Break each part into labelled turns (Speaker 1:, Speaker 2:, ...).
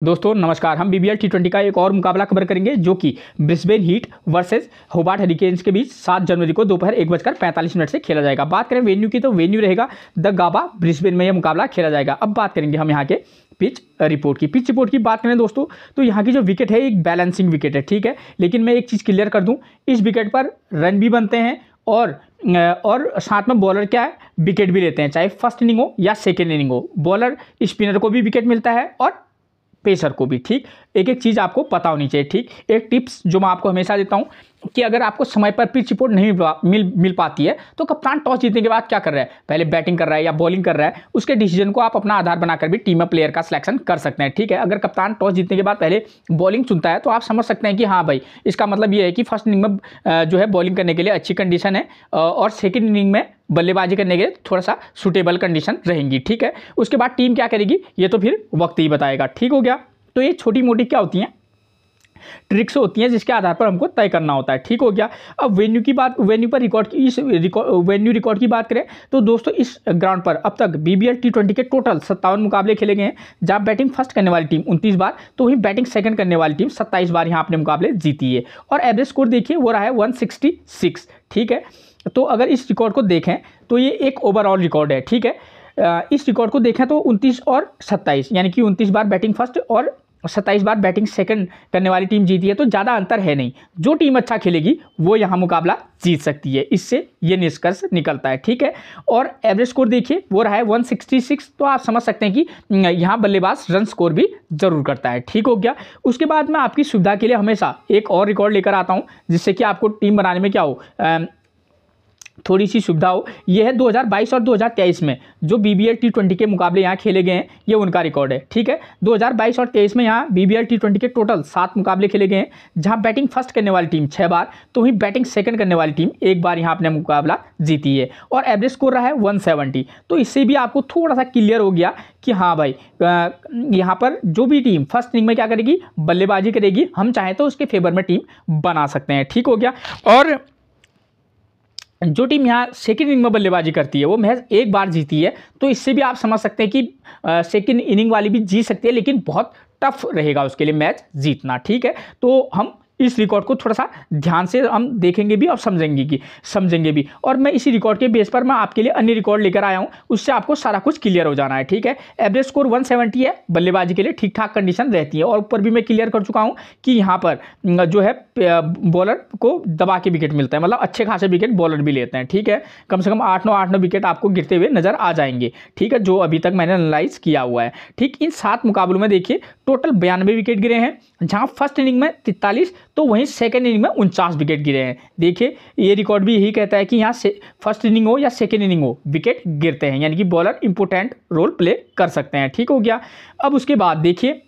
Speaker 1: दोस्तों नमस्कार। हम बीबीएल टी20 का एक और मुकाबला कवर करेंगे जो कि Brisbane heat versus Hobart hurricanes के बीच 7 जनवरी को दोपहर 1:45 से खेला जाएगा। बात करें वेन्यू की तो वेन्यू रहेगा द गाबा ब्रिस्बेन में यह मुकाबला खेला जाएगा। अब बात करेंगे हम यहाँ के पिच रिपोर्ट की। पिच रिपोर्ट की बात करें दोस्तों तो यहाँ की जो विकेट है एक बैलेंसिंग विकेट है, ठीक है। लेकिन मैं एक चीज़ क्लियर कर दूँ, इस विकेट पर रन भी बनते हैं और साथ में बॉलर क्या है विकेट भी लेते हैं, चाहे फर्स्ट इनिंग हो या सेकेंड इनिंग हो। बॉलर स्पिनर को भी विकेट मिलता है और पेसर को भी, ठीक। एक एक चीज़ आपको पता होनी चाहिए, ठीक। एक टिप्स जो मैं आपको हमेशा देता हूं कि अगर आपको समय पर पिच रिपोर्ट नहीं मिल पाती है तो कप्तान टॉस जीतने के बाद क्या कर रहा है, पहले बैटिंग कर रहा है या बॉलिंग कर रहा है, उसके डिसीजन को आप अपना आधार बनाकर भी टीम में प्लेयर का सिलेक्शन कर सकते हैं, ठीक है। अगर कप्तान टॉस जीतने के बाद पहले बॉलिंग चुनता है तो आप समझ सकते हैं कि हाँ भाई, इसका मतलब ये है कि फर्स्ट इनिंग में जो है बॉलिंग करने के लिए अच्छी कंडीशन है और सेकेंड इनिंग में बल्लेबाजी करने के लिए थोड़ा सा सूटेबल कंडीशन रहेंगी, ठीक है। उसके बाद टीम क्या करेगी ये तो फिर वक्त ही बताएगा, ठीक हो गया। तो ये छोटी मोटी क्या होती हैं, ट्रिक्स होती हैं जिसके आधार पर हमको तय करना होता है, ठीक हो गया। अब वेन्यू की बात, वेन्यू पर वेन्यू रिकॉर्ड की बात करें तो दोस्तों इस ग्राउंड पर अब तक बीबीएल टी20 के टोटल 57 मुकाबले खेले गए हैं, जहां बैटिंग फर्स्ट करने वाली टीम 29 बार तो वहीं बैटिंग सेकंड करने वाली टीम 27 बार यहाँ अपने मुकाबले जीती है। और एवरेज स्कोर देखिए वो रहा है 166, ठीक है। तो अगर इस रिकॉर्ड को देखें तो ये एक ओवरऑल रिकॉर्ड है, ठीक है। इस रिकॉर्ड को देखें तो 29 और 27 यानी कि 29 बार बैटिंग फर्स्ट और 27 बार बैटिंग सेकंड करने वाली टीम जीती है, तो ज़्यादा अंतर है नहीं। जो टीम अच्छा खेलेगी वो यहाँ मुकाबला जीत सकती है, इससे ये निष्कर्ष निकलता है, ठीक है। और एवरेज स्कोर देखिए वो रहा है 166, तो आप समझ सकते हैं कि यहाँ बल्लेबाज रन स्कोर भी जरूर करता है, ठीक हो गया। उसके बाद मैं आपकी सुविधा के लिए हमेशा एक और रिकॉर्ड लेकर आता हूँ जिससे कि आपको टीम बनाने में क्या हो थोड़ी सी सुविधा हो। ये है 2022 और 2023 में जो बीबीएल टी20 के मुकाबले यहाँ खेले गए हैं, ये उनका रिकॉर्ड है, ठीक है। 2022 और 23 में यहाँ बीबीएल टी20 के टोटल 7 मुकाबले खेले गए हैं, जहाँ बैटिंग फर्स्ट करने वाली टीम 6 बार तो वहीं बैटिंग सेकंड करने वाली टीम 1 बार यहाँ अपने मुकाबला जीती है। और एवरेज स्कोर रहा है 170। तो इससे भी आपको थोड़ा सा क्लियर हो गया कि हाँ भाई, यहाँ पर जो भी टीम फर्स्ट इनिंग में क्या करेगी, बल्लेबाजी करेगी, हम चाहें तो उसके फेवर में टीम बना सकते हैं, ठीक हो गया। और जो टीम यहाँ सेकेंड इनिंग में बल्लेबाजी करती है वो महज 1 बार जीती है, तो इससे भी आप समझ सकते हैं कि सेकेंड इनिंग वाली भी जीत सकती है, लेकिन बहुत टफ रहेगा उसके लिए मैच जीतना, ठीक है। तो हम इस रिकॉर्ड को थोड़ा सा ध्यान से हम देखेंगे भी और समझेंगे भी। और मैं इसी रिकॉर्ड के बेस पर मैं आपके लिए अन्य रिकॉर्ड लेकर आया हूं, उससे आपको सारा कुछ क्लियर हो जाना है, ठीक है। एवरेज स्कोर 170 है, बल्लेबाजी के लिए ठीक ठाक कंडीशन रहती है। और ऊपर भी मैं क्लियर कर चुका हूं कि यहाँ पर जो है बॉलर को दबा के विकेट मिलता है, मतलब अच्छे खासे विकेट बॉलर भी लेते हैं, ठीक है। कम से कम 8-9 विकेट आपको गिरते हुए नजर आ जाएंगे, ठीक है, जो अभी तक मैंने एनालाइज किया हुआ है, ठीक। इन 7 मुकाबलों में देखिए टोटल 92 विकेट गिरे हैं, जहां फर्स्ट इनिंग में 43 तो वहीं सेकेंड इनिंग में 49 विकेट गिरे हैं। देखिए ये रिकॉर्ड भी यही कहता है कि यहाँ से फर्स्ट इनिंग हो या सेकेंड इनिंग हो विकेट गिरते हैं, यानी कि बॉलर इंपोर्टेंट रोल प्ले कर सकते हैं, ठीक हो गया। अब उसके बाद देखिए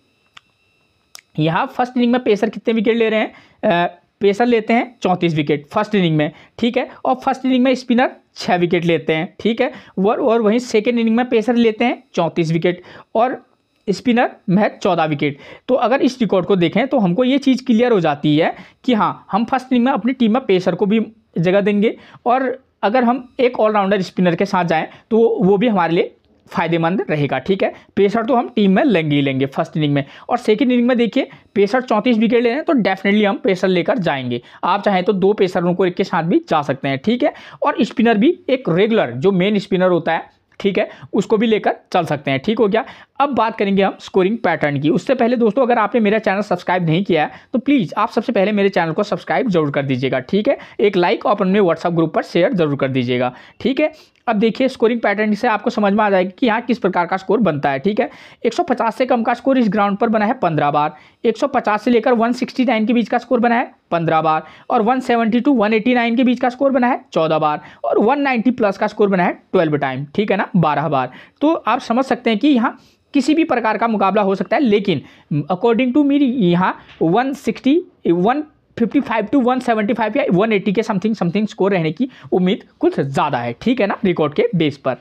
Speaker 1: यहाँ फर्स्ट इनिंग में पेसर कितने विकेट ले रहे हैं, पेसर लेते हैं 34 विकेट फर्स्ट इनिंग में, ठीक है। और फर्स्ट इनिंग में स्पिनर 6 विकेट लेते हैं, ठीक है। और वहीं सेकेंड इनिंग में पेसर लेते हैं 34 विकेट और स्पिनर महज 14 विकेट। तो अगर इस रिकॉर्ड को देखें तो हमको ये चीज़ क्लियर हो जाती है कि हाँ, हम फर्स्ट इनिंग में अपनी टीम में पेसर को भी जगह देंगे, और अगर हम एक ऑलराउंडर स्पिनर के साथ जाएं तो वो भी हमारे लिए फायदेमंद रहेगा, ठीक है। पेसर तो हम टीम में लेंगे ही लेंगे फर्स्ट इनिंग में। और सेकंड इनिंग में देखिए पेसर 34 विकेट ले रहे हैं तो डेफिनेटली हम पेसर लेकर जाएंगे। आप चाहें तो 2 पेसरों को एक के साथ भी जा सकते हैं, ठीक है। और स्पिनर भी एक रेगुलर जो मेन स्पिनर होता है, ठीक है, उसको भी लेकर चल सकते हैं, ठीक हो गया। अब बात करेंगे हम स्कोरिंग पैटर्न की। उससे पहले दोस्तों अगर आपने मेरा चैनल सब्सक्राइब नहीं किया है तो प्लीज़ आप सबसे पहले मेरे चैनल को सब्सक्राइब जरूर कर दीजिएगा, ठीक है। एक लाइक और अपने व्हाट्सएप ग्रुप पर शेयर जरूर कर दीजिएगा, ठीक है। अब देखिए स्कोरिंग पैटर्न से आपको समझ में आ जाएगा कि यहाँ किस प्रकार का स्कोर बनता है, ठीक है। 150 से कम का स्कोर इस ग्राउंड पर बना है 15 बार, 150 से लेकर 169 के बीच का स्कोर बना है 15 बार, और 170 to 189 के बीच का स्कोर बना है 14 बार, और 190 प्लस का स्कोर बना है 12 टाइम, ठीक है ना, 12 बार। तो आप समझ सकते हैं कि यहाँ किसी भी प्रकार का मुकाबला हो सकता है, लेकिन अकॉर्डिंग टू मेरी यहाँ 155 to 175 या 180 के समथिंग स्कोर रहने की उम्मीद कुछ ज़्यादा है, ठीक है ना, रिकॉर्ड के बेस पर,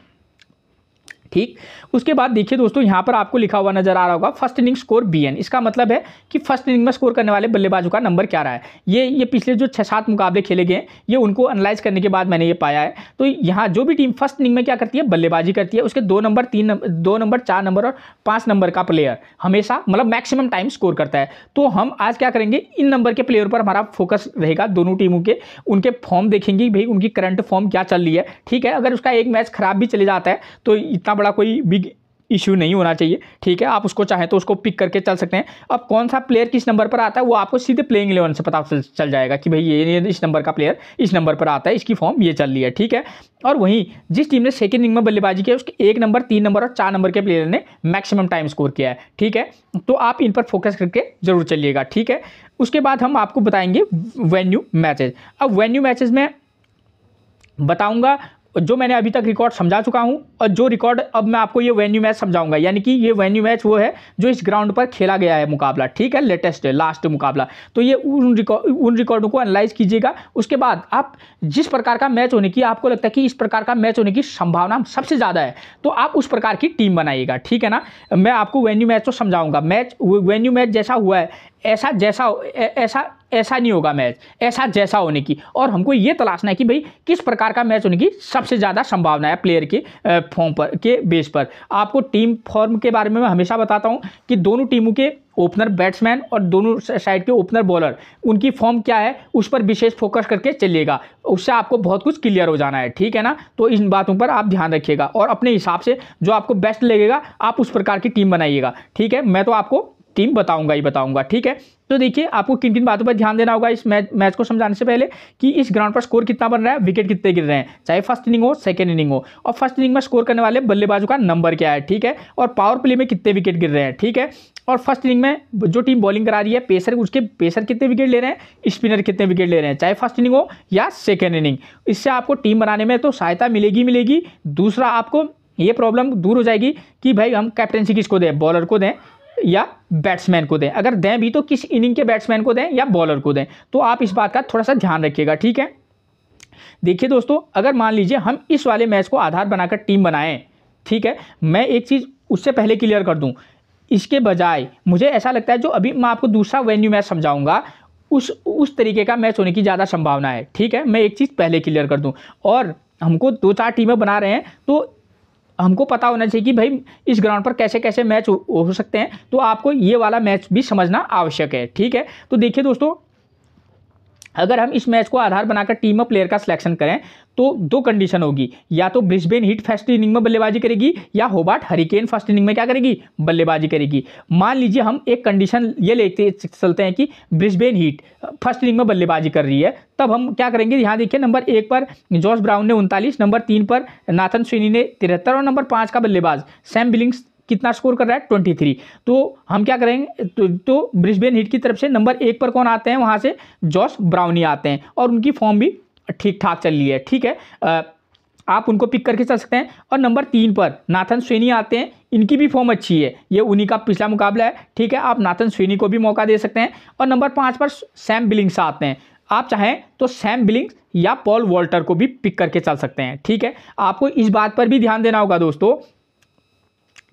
Speaker 1: ठीक। उसके बाद देखिए दोस्तों, यहाँ पर आपको लिखा हुआ नजर आ रहा होगा फर्स्ट इनिंग स्कोर BN। इसका मतलब है कि फर्स्ट इनिंग में स्कोर करने वाले बल्लेबाजों का नंबर क्या रहा है। ये पिछले जो 6-7 मुकाबले खेले गए हैं, ये उनको एनालाइज करने के बाद मैंने ये पाया है। तो यहाँ जो भी टीम फर्स्ट इनिंग में क्या करती है, बल्लेबाजी करती है, उसके 2 नंबर 3 नंबर 2 नंबर 4 नंबर और 5 नंबर का प्लेयर हमेशा मतलब मैक्सिमम टाइम स्कोर करता है। तो हम आज क्या करेंगे, इन नंबर के प्लेयर पर हमारा फोकस रहेगा, दोनों टीमों के उनके फॉर्म देखेंगे, भाई उनकी करंट फॉर्म क्या चल रही है। ठीक है, अगर उसका एक मैच खराब भी चले जाता है तो इतना बड़ा कोई बिग इश्यू नहीं होना चाहिए। ठीक है, आप उसको चाहें तो उसको पिक करके चल सकते हैं। अब कौन सा प्लेयर किस नंबर पर आता है वो आपको सीधे प्लेइंग 11 से पता चल जाएगा कि भाई ये इस नंबर का प्लेयर इस नंबर पर आता है, इसकी फॉर्म ये चल रही है। ठीक है, और वहीं जिस टीम ने सेकंड इनिंग में बल्लेबाजी किया उसके 1 नंबर 3 नंबर और 4 नंबर के प्लेयर ने मैक्सिमम टाइम स्कोर किया है। ठीक है, तो आप इन पर फोकस करके जरूर चलिएगा। ठीक है, उसके बाद हम आपको बताएंगे वेन्यू मैचेज। अब वेन्यू मैचेज में बताऊंगा जो मैंने अभी तक रिकॉर्ड समझा चुका हूं, और जो रिकॉर्ड अब मैं आपको ये वेन्यू मैच समझाऊंगा, यानी कि ये वेन्यू मैच वो है जो इस ग्राउंड पर खेला गया है मुकाबला। ठीक है, लेटेस्ट है, लास्ट मुकाबला। तो ये उन रिकॉर्डों को एनालाइज कीजिएगा। उसके बाद आप जिस प्रकार का मैच होने की आपको लगता है कि इस प्रकार का मैच होने की संभावना सबसे ज़्यादा है, तो आप उस प्रकार की टीम बनाइएगा। ठीक है ना, मैं आपको वेन्यू मैच तो समझाऊंगा। वेन्यू मैच जैसा हुआ है ऐसा नहीं होगा मैच, ऐसा जैसा होने की। और हमको ये तलाशना है कि भाई किस प्रकार का मैच होने की सबसे ज़्यादा संभावना है प्लेयर के फॉर्म पर के बेस पर। आपको टीम फॉर्म के बारे में मैं हमेशा बताता हूँ कि दोनों टीमों के ओपनर बैट्समैन और दोनों साइड के ओपनर बॉलर उनकी फॉर्म क्या है उस पर विशेष फोकस करके चलिएगा, उससे आपको बहुत कुछ क्लियर हो जाना है। ठीक है ना, तो इन बातों पर आप ध्यान रखिएगा और अपने हिसाब से जो आपको बेस्ट लगेगा आप उस प्रकार की टीम बनाइएगा। ठीक है, मैं तो आपको टीम बताऊंगा ही बताऊंगा। ठीक है, तो देखिए आपको किन किन बातों पर ध्यान देना होगा इस मैच को समझाने से पहले, कि इस ग्राउंड पर स्कोर कितना बन रहा है, विकेट कितने गिर रहे हैं, चाहे फर्स्ट इनिंग हो सेकंड इनिंग हो, और फर्स्ट इनिंग में स्कोर करने वाले बल्लेबाजों का नंबर क्या है। ठीक है, और पावर प्ले में कितने विकेट गिर रहे हैं। ठीक है, और फर्स्ट इनिंग में जो टीम बॉलिंग करा रही है पेसर, उसके पेसर कितने विकेट ले रहे हैं, स्पिनर कितने विकेट ले रहे हैं, चाहे फर्स्ट इनिंग हो या सेकेंड इनिंग। इससे आपको टीम बनाने में तो सहायता मिलेगी। दूसरा, आपको ये प्रॉब्लम दूर हो जाएगी कि भाई हम कैप्टनसी किसको दें, बॉलर को दें या बैट्समैन को दें। अगर दें भी तो किस इनिंग के बैट्समैन को दें या बॉलर को दें, तो आप इस बात का थोड़ा सा ध्यान रखिएगा। ठीक है, देखिए दोस्तों, अगर मान लीजिए हम इस वाले मैच को आधार बनाकर टीम बनाएं, ठीक है, मैं एक चीज़ उससे पहले क्लियर कर दूं, इसके बजाय मुझे ऐसा लगता है जो अभी मैं आपको दूसरा वेन्यू मैच समझाऊंगा उस तरीके का मैच होने की ज़्यादा संभावना है। ठीक है, मैं एक चीज़ पहले क्लियर कर दूँ, और हमको 2-4 टीमें बना रहे हैं तो हमको पता होना चाहिए कि भाई इस ग्राउंड पर कैसे कैसे मैच हो सकते हैं, तो आपको ये वाला मैच भी समझना आवश्यक है। ठीक है, तो देखिए दोस्तों, अगर हम इस मैच को आधार बनाकर टीम प्लेयर का सिलेक्शन करें तो 2 कंडीशन होगी, या तो ब्रिस्बेन हीट फर्स्ट इनिंग में बल्लेबाजी करेगी या होबार्ट हरिकेन फर्स्ट इनिंग में क्या करेगी, बल्लेबाजी करेगी। मान लीजिए हम एक कंडीशन ये लेते चलते हैं कि ब्रिस्बेन हीट फर्स्ट इनिंग में बल्लेबाजी कर रही है, तब हम क्या करेंगे, यहाँ देखिए नंबर 1 पर जॉस ब्राउन ने 39, नंबर 3 पर नाथन स्विनी ने 73 और नंबर 5 का बल्लेबाज सैम बिलिंग्स कितना स्कोर कर रहा है, 23। तो हम क्या करेंगे, तो ब्रिस्बेन हीट की तरफ से नंबर 1 पर कौन आते हैं, वहाँ से जॉस ब्राउनी आते हैं और उनकी फॉर्म भी ठीक ठाक चल रही है। ठीक है, आप उनको पिक करके चल सकते हैं। और नंबर 3 पर नाथन स्विनी आते हैं, इनकी भी फॉर्म अच्छी है, ये उन्हीं का पिछला मुकाबला है। ठीक है, आप नाथन स्विनी को भी मौका दे सकते हैं। और नंबर 5 पर सैम बिलिंग्स आते हैं, आप चाहें तो सैम बिलिंग्स या पॉल वॉल्टर को भी पिक करके चल सकते हैं। ठीक है, आपको इस बात पर भी ध्यान देना होगा दोस्तों,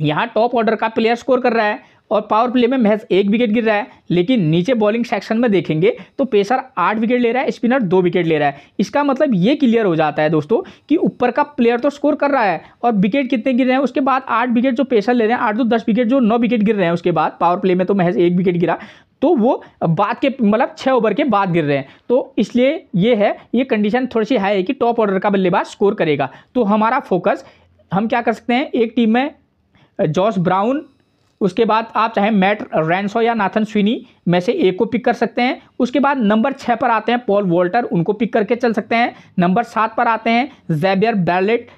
Speaker 1: यहाँ टॉप ऑर्डर का प्लेयर स्कोर कर रहा है और पावर प्ले में महज 1 विकेट गिर रहा है, लेकिन नीचे बॉलिंग सेक्शन में देखेंगे तो पेसर 8 विकेट ले रहा है, स्पिनर 2 विकेट ले रहा है। इसका मतलब ये क्लियर हो जाता है दोस्तों कि ऊपर का प्लेयर तो स्कोर कर रहा है और विकेट कितने गिर रहे हैं, उसके बाद 8 विकेट जो पेसर ले रहे हैं, 8 तो 10 विकेट, जो 9 विकेट गिर रहे हैं उसके बाद, पावर प्ले में तो महज 1 विकेट गिरा, तो वो बाद के मतलब 6 ओवर के बाद गिर रहे हैं। तो इसलिए ये कंडीशन थोड़ी सी है कि टॉप ऑर्डर का बल्लेबाज स्कोर करेगा। तो हमारा फोकस, हम क्या कर सकते हैं, एक टीम में जॉस ब्राउन, उसके बाद आप चाहे मैट रैनसो या नाथन स्विनी में से एक को पिक कर सकते हैं। उसके बाद नंबर 6 पर आते हैं पॉल वॉल्टर, उनको पिक करके चल सकते हैं। नंबर 7 पर आते हैं ज़ेवियर बैरलेट,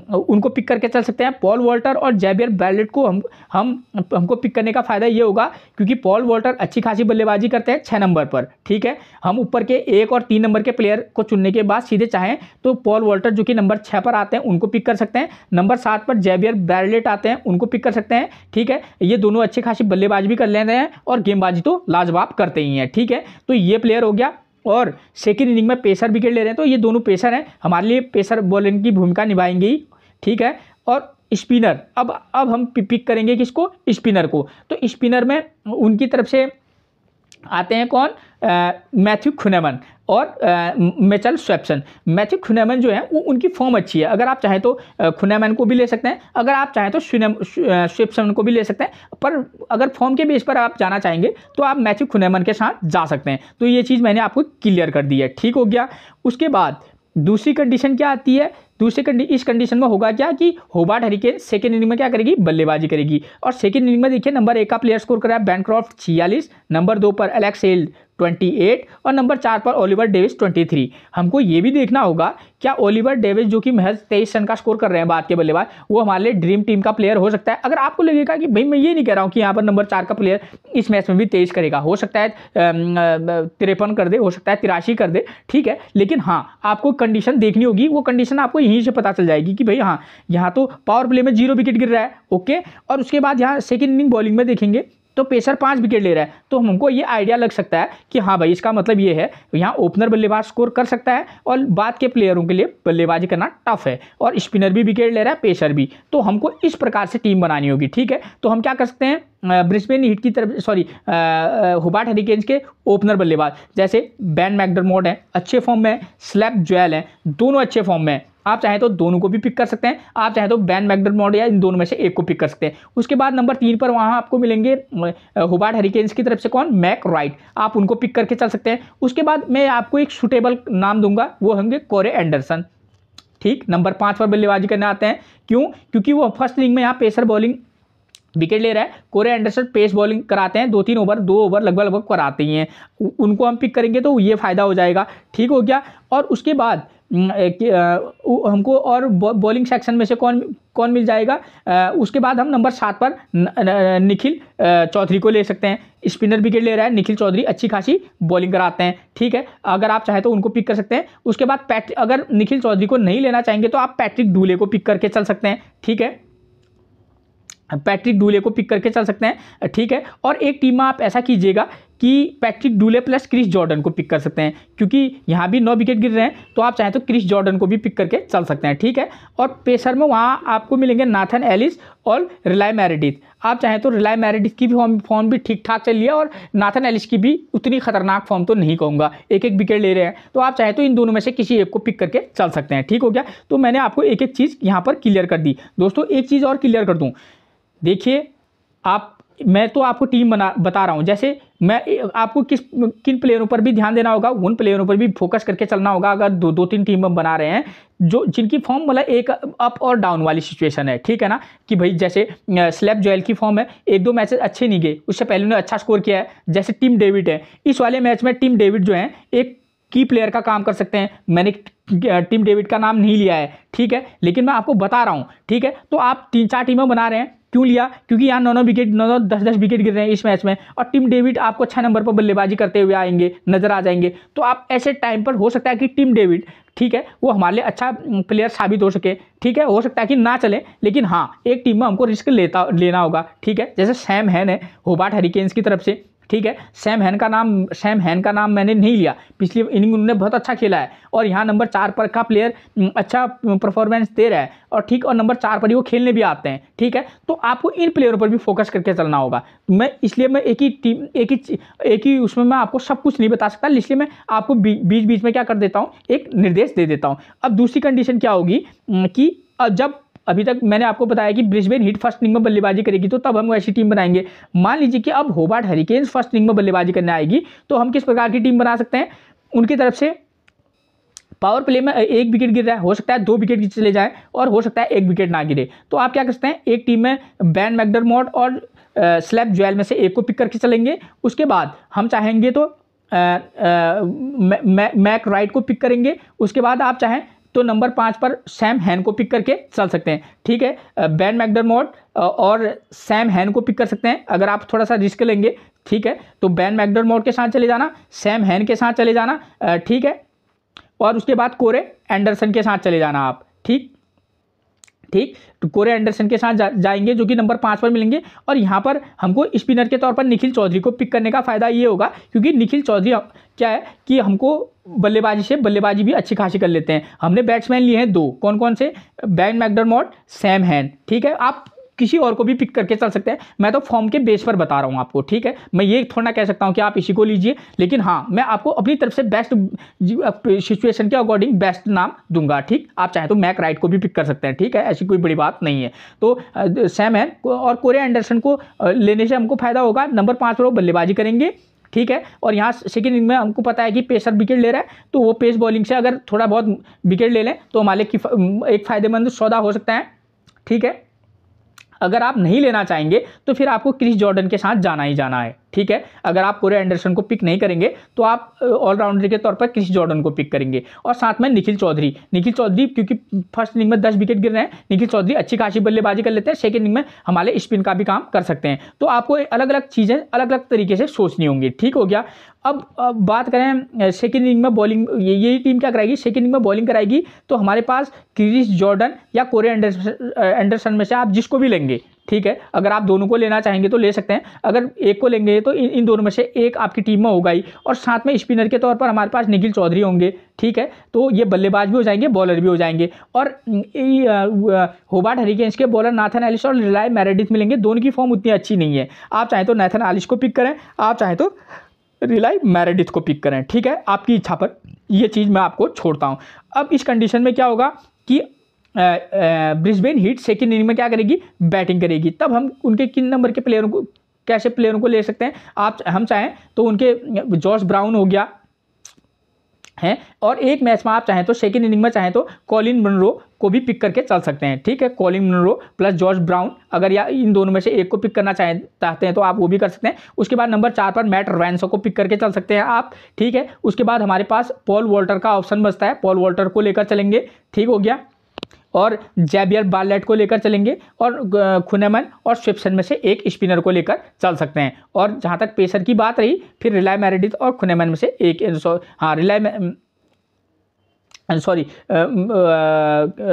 Speaker 1: उनको पिक करके चल सकते हैं। पॉल वॉल्टर और ज़ेवियर बैरलेट को हमको पिक करने का फ़ायदा ये होगा क्योंकि पॉल वॉल्टर अच्छी खासी बल्लेबाजी करते हैं 6 नंबर पर। ठीक है, हम ऊपर के 1 और 3 नंबर के प्लेयर को चुनने के बाद सीधे चाहें तो पॉल वॉल्टर जो कि नंबर 6 पर आते हैं उनको पिक कर सकते हैं। नंबर 7 पर ज़ेवियर बैरलेट आते हैं, उनको पिक कर सकते हैं। ठीक है, ये दोनों अच्छी खासी बल्लेबाजी भी कर लेते हैं और गेंदबाजी तो लाजवाब करते ही हैं। ठीक है, तो ये प्लेयर हो गया। और सेकेंड इनिंग में पेसर विकेट ले रहे हैं, तो ये दोनों पेसर हैं, हमारे लिए पेसर बॉलिंग की भूमिका निभाएंगे ही। ठीक है, और स्पिनर, अब हम पिक करेंगे किसको, स्पिनर को। तो स्पिनर में उनकी तरफ से आते हैं कौन, मैथ्यू कुनेमन और मिचेल स्वेप्सन। मैथ्यू कुनेमन जो है वो उनकी फॉर्म अच्छी है, अगर आप चाहें तो कुनेमन को भी ले सकते हैं, अगर आप चाहें तो स्वेप्सन को भी ले सकते हैं, पर अगर फॉर्म के बेस पर आप जाना चाहेंगे तो आप मैथ्यू कुनेमन के साथ जा सकते हैं। तो ये चीज़ मैंने आपको क्लियर कर दी है, ठीक हो गया। उसके बाद दूसरी कंडीशन क्या आती है, इस कंडीशन में होगा क्या कि होबार्ट हरिकेन सेकेंड इनिंग में क्या करेगी, बल्लेबाजी करेगी। और सेकेंड इनिंग में देखिए नंबर 1 का प्लेयर स्कोर कर रहा है बैनक्रॉफ्ट 46, नंबर 2 पर एलेक्स हेल 28 और नंबर 4 पर ओलिवर डेविस 23। हमको ये भी देखना होगा क्या ओलिवर डेविस जो कि महज 23 रन का स्कोर कर रहे हैं बाद के बल्लेबाज, वो हमारे लिए ड्रीम टीम का प्लेयर हो सकता है। अगर आपको लगेगा कि भाई मैं ये नहीं कह रहा हूँ कि यहाँ पर नंबर 4 का प्लेयर इस मैच में भी 23 करेगा, हो सकता है 53 कर दे, हो सकता है 83 कर दे, ठीक है, लेकिन हाँ आपको कंडीशन देखनी होगी। वो कंडीशन आपको यहीं से पता चल जाएगी कि भाई हाँ यहाँ तो पावर प्ले में 0 विकेट गिर रहा है, ओके। और उसके बाद यहाँ सेकेंड इनिंग बॉलिंग में देखेंगे तो पेसर 5 विकेट ले रहा है, तो हमको ये आइडिया लग सकता है कि हाँ भाई इसका मतलब ये है यहाँ ओपनर बल्लेबाज स्कोर कर सकता है और बाद के प्लेयरों के लिए बल्लेबाजी करना टफ है, और स्पिनर भी विकेट ले रहा है, पेसर भी। तो हमको इस प्रकार से टीम बनानी होगी, ठीक है। तो हम क्या कर सकते हैं, ब्रिस्बेन हीट की तरफ होबार्ट हरिकेन्स के ओपनर बल्लेबाज जैसे बेन मैकडरमोट है, अच्छे फॉर्म में, स्लैप जोएल है, दोनों अच्छे फॉर्म में। आप चाहें तो दोनों को भी पिक कर सकते हैं, आप चाहें तो बेन मैकडरमोट या इन दोनों में से एक को पिक कर सकते हैं। उसके बाद नंबर 3 पर वहाँ आपको मिलेंगे होबार्ट हरिकेन्स की तरफ से कौन, मैक राइट, आप उनको पिक करके चल सकते हैं। उसके बाद मैं आपको एक सुटेबल नाम दूंगा, वो होंगे कोरे एंडरसन, ठीक। नंबर 5 पर बल्लेबाजी करने आते हैं, क्यों, क्योंकि वो फर्स्ट इनिंग में यहाँ पेसर बॉलिंग विकेट ले रहा है। कोरे एंडरसन पेस बॉलिंग कराते हैं, 2 ओवर लगभग कराते ही हैं, उनको हम पिक करेंगे तो ये फायदा हो जाएगा, ठीक हो गया। और उसके बाद हमको और बॉलिंग सेक्शन में से कौन मिल जाएगा, उसके बाद हम नंबर 7 पर निखिल चौधरी को ले सकते हैं। स्पिनर विकेट ले रहा है निखिल चौधरी, अच्छी खासी बॉलिंग कराते हैं, ठीक है, अगर आप चाहे तो उनको पिक कर सकते हैं। उसके बाद अगर निखिल चौधरी को नहीं लेना चाहेंगे तो आप पैट्रिक डूले को पिक करके चल सकते हैं, ठीक है, पैट्रिक डूले को पिक करके चल सकते हैं, ठीक है। और एक टीम में आप ऐसा कीजिएगा कि Patrick Dooley plus Chris Jordan को पिक कर सकते हैं, क्योंकि यहाँ भी 9 विकेट गिर रहे हैं, तो आप चाहें तो क्रिस जॉर्डन को भी पिक करके चल सकते हैं, ठीक है। और पेसर में वहाँ आपको मिलेंगे नाथन एलिस और रिलाय मेरेडिथ। आप चाहें तो रिलाय मेरेडिथ की भी फॉर्म भी ठीक ठाक चल रही है, और नाथन एलिस की भी उतनी खतरनाक फॉर्म तो नहीं कहूँगा, एक विकेट ले रहे हैं, तो आप चाहें तो इन दोनों में से किसी एक को पिक करके चल सकते हैं, ठीक हो गया। तो मैंने आपको एक चीज़ यहाँ पर क्लियर कर दी। दोस्तों एक चीज़ और क्लियर कर दूँ, देखिए मैं तो आपको टीम बता रहा हूँ, जैसे मैं आपको किन प्लेयरों पर भी ध्यान देना होगा, उन प्लेयरों पर भी फोकस करके चलना होगा। अगर दो तीन टीम हम बना रहे हैं जिनकी फॉर्म मतलब एक अप और डाउन वाली सिचुएशन है, ठीक है ना, कि भाई जैसे स्लैप जोएल की फॉर्म है, 1-2 मैचेस अच्छे नहीं गए, उससे पहले उन्होंने अच्छा स्कोर किया है, जैसे टिम डेविड है, इस वाले मैच में टिम डेविड जो है एक की प्लेयर का काम कर सकते हैं। मैंने टिम डेविड का नाम नहीं लिया है, ठीक है, लेकिन मैं आपको बता रहा हूँ, ठीक है। तो आप 3-4 टीमें बना रहे हैं, क्यों लिया, क्योंकि यहाँ 9 विकेट 10 विकेट गिर रहे हैं इस मैच में, और टिम डेविड आपको 6 नंबर पर बल्लेबाजी करते हुए आएंगे, नजर आ जाएंगे। तो आप ऐसे टाइम पर हो सकता है कि टिम डेविड, ठीक है, वो हमारे लिए अच्छा प्लेयर साबित हो सके, ठीक है, हो सकता है कि ना चले, लेकिन हाँ एक टीम में हमको रिस्क लेना होगा, ठीक है। जैसे सैम हैन है होबार्ट हरिकेन्स की तरफ से, ठीक है, सैम हैन का नाम मैंने नहीं लिया, पिछली इनिंग उन्होंने बहुत अच्छा खेला है, और यहाँ नंबर 4 पर का प्लेयर अच्छा परफॉर्मेंस दे रहा है, और ठीक, और नंबर 4 पर ही वो खेलने भी आते हैं, ठीक है। तो आपको इन प्लेयरों पर भी फोकस करके चलना होगा। इसलिए मैं एक ही उसमें मैं आपको सब कुछ नहीं बता सकता, इसलिए मैं आपको बीच में क्या कर देता हूँ, एक निर्देश दे देता हूँ। अब दूसरी कंडीशन क्या होगी कि जब अभी तक मैंने आपको बताया कि ब्रिस्बेन हीट फर्स्ट इनिंग में बल्लेबाजी करेगी, तो तब हम ऐसी टीम बनाएंगे। मान लीजिए कि अब होबार्ट हरिकेन्स फर्स्ट इनिंग में बल्लेबाजी करने आएगी, तो हम किस प्रकार की टीम बना सकते हैं, उनकी तरफ से पावर प्ले में 1 विकेट गिर रहा है, हो सकता है 2 विकेट चले जाएं, और हो सकता है 1 विकेट ना गिरे, तो आप क्या कर सकते हैं, एक टीम में बेन मैकडरमोट और स्लैप जोएल में से एक को पिक करके चलेंगे। उसके बाद हम चाहेंगे तो मैक राइट को पिक करेंगे। उसके बाद आप चाहें तो नंबर 5 पर सैम हैन को पिक करके चल सकते हैं, ठीक है। बेन मैकडरमोट और सैम हैन को पिक कर सकते हैं, अगर आप थोड़ा सा रिस्क लेंगे, ठीक है, तो बेन मैकडरमोट के साथ चले जाना, सैम हैन के साथ चले जाना, ठीक है, और उसके बाद कोरे एंडरसन के साथ चले जाना आप, ठीक। ठीक। तो कोरे एंडरसन के साथ जाएंगे जो कि नंबर 5 पर मिलेंगे। और यहाँ पर हमको स्पिनर के तौर पर निखिल चौधरी को पिक करने का फ़ायदा ये होगा क्योंकि निखिल चौधरी क्या है कि हमको बल्लेबाजी भी अच्छी खासी कर लेते हैं। हमने बैट्समैन लिए हैं 2, कौन कौन से, बेन मैकडरमॉट, सैम हैन। ठीक है, आप किसी और को भी पिक करके चल सकते हैं, मैं तो फॉर्म के बेस पर बता रहा हूं आपको। ठीक है, मैं ये थोड़ा ना कह सकता हूं कि आप इसी को लीजिए, लेकिन हाँ मैं आपको अपनी तरफ से बेस्ट सिचुएशन के अकॉर्डिंग बेस्ट नाम दूंगा। ठीक, आप चाहे तो मैक राइट को भी पिक कर सकते हैं। ठीक है, ऐसी कोई बड़ी बात नहीं है। तो सैम हैन और कोरे एंडरसन को लेने से हमको फायदा होगा। नंबर 5 पर वो बल्लेबाजी करेंगे। ठीक है, और यहाँ सेकंड इनिंग में हमको पता है कि पेसर विकेट ले रहा है, तो वो पेस बॉलिंग से अगर थोड़ा बहुत विकेट ले लें तो हमारे एक फायदेमंद सौदा हो सकता है। ठीक है, अगर आप नहीं लेना चाहेंगे तो फिर आपको क्रिस जॉर्डन के साथ जाना ही जाना है। ठीक है, अगर आप कोरे एंडरसन को पिक नहीं करेंगे तो आप ऑलराउंडर के तौर पर क्रिस जॉर्डन को पिक करेंगे और साथ में निखिल चौधरी क्योंकि फर्स्ट इनिंग में 10 विकेट गिर रहे हैं, निखिल चौधरी अच्छी खासी बल्लेबाजी कर लेते हैं, सेकंड इनिंग में हमारे स्पिन का भी काम कर सकते हैं। तो आपको अलग अलग चीज़ें अलग अलग तरीके से सोचनी होंगी। ठीक हो गया। अब बात करें सेकंड इनिंग में बॉलिंग, यही टीम क्या कराएगी, सेकंड इनिंग में बॉलिंग कराएगी तो हमारे पास क्रिस जॉर्डन या कोरे एंडरसन में से आप जिसको भी लेंगे। ठीक है, अगर आप दोनों को लेना चाहेंगे तो ले सकते हैं, अगर एक को लेंगे तो इन दोनों में से एक आपकी टीम में होगा ही, और साथ में स्पिनर के तौर पर हमारे पास निखिल चौधरी होंगे। ठीक है, तो ये बल्लेबाज भी हो जाएंगे, बॉलर भी हो जाएंगे। और होबार्ट हरिकेन्स के बॉलर नाथन एलिस और रिलाय मेरेडिथ मिलेंगे। दोनों की फॉर्म उतनी अच्छी नहीं है, आप चाहें तो नाथन एलिस को पिक करें, आप चाहें तो रिलाय मेरेडिथ को पिक करें। ठीक है, आपकी इच्छा पर यह चीज़ मैं आपको छोड़ता हूँ। अब इस कंडीशन में क्या होगा कि ब्रिस्बेन हीट सेकंड इनिंग में क्या करेगी, बैटिंग करेगी। तब हम उनके किन नंबर के प्लेयरों को, कैसे प्लेयरों को ले सकते हैं, हम चाहें तो उनके जॉश ब्राउन हो गया है, और एक मैच में आप चाहें तो सेकंड इनिंग में चाहें तो कॉलिन मनरो को भी पिक करके चल सकते हैं। ठीक है, Colin Munro plus Josh Brown, अगर या इन दोनों में से एक को पिक करना चाहते हैं तो आप वो भी कर सकते हैं। उसके बाद नंबर 4 पर मैट रैंसो को पिक करके चल सकते हैं आप। ठीक है, उसके बाद हमारे पास पॉल वॉल्टर का ऑप्शन बचता है, पॉल वॉल्टर को लेकर चलेंगे। ठीक हो गया, और जैबियर बार्लेट को लेकर चलेंगे, और खुनेमन और स्विप्सन में से एक स्पिनर को लेकर चल सकते हैं। और जहां तक पेसर की बात रही, फिर रिलाय मेरेडिथ और खुनेमन में से एक,